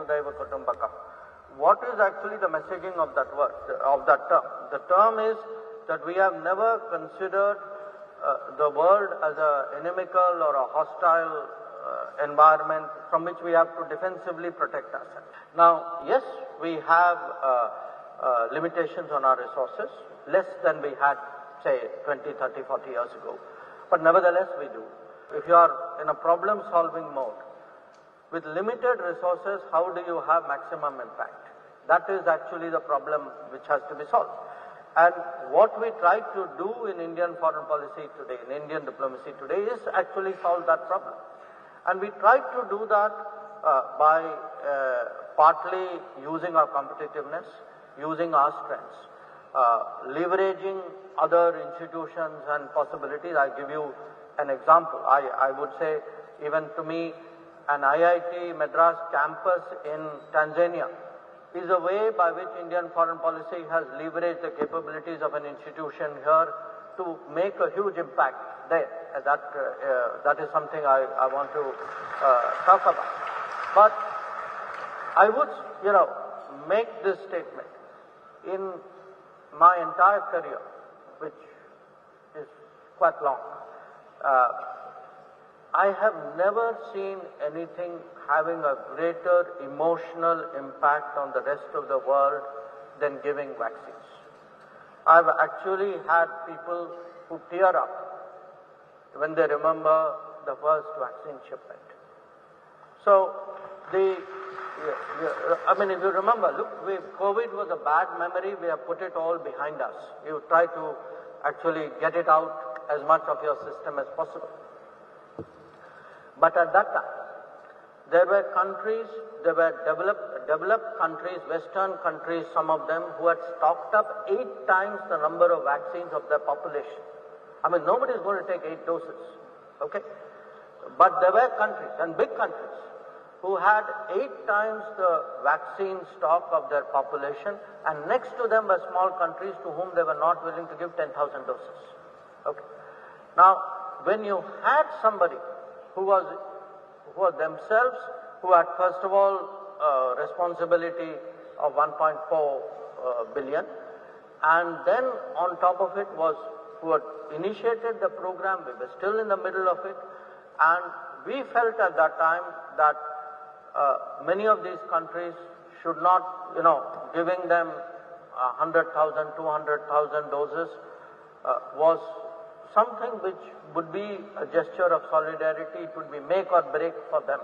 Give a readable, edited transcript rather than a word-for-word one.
Vasudhaiva Kutumbakam. What is actually the messaging of that word, of that term? The term is that we have never considered the world as an inimical or a hostile environment from which we have to defensively protect ourselves. Now, yes, we have limitations on our resources, less than we had, say, 20, 30, 40 years ago. But nevertheless, we do. If you are in a problem-solving mode, with limited resources, how do you have maximum impact? That is actually the problem which has to be solved. And what we try to do in Indian foreign policy today, in Indian diplomacy today, is actually solve that problem. And we try to do that by partly using our competitiveness, using our strengths, leveraging other institutions and possibilities. I give you an example. I would say, even to me, an IIT Madras campus in Tanzania is a way by which Indian foreign policy has leveraged the capabilities of an institution here to make a huge impact there. That is something I want to talk about. But I would, make this statement. In my entire career, which is quite long, I have never seen anything having a greater emotional impact on the rest of the world than giving vaccines. I've actually had people who tear up when they remember the first vaccine shipment. So, if you remember, look, COVID was a bad memory, we have put it all behind us. You try to actually get it out as much of your system as possible. But at that time, there were countries, there were developed countries, Western countries, some of them, who had stocked up 8 times the number of vaccines of their population. Nobody is going to take 8 doses, okay? But there were countries, and big countries, who had 8 times the vaccine stock of their population, and next to them were small countries to whom they were not willing to give 10,000 doses, okay? Now, when you had somebody who were themselves, who had first of all responsibility of 1.4 billion, and then on top of it was who had initiated the program. We were still in the middle of it, and we felt at that time that many of these countries should not, giving them 100,000, 200,000 doses was something which would be a gesture of solidarity. It would be make or break for them.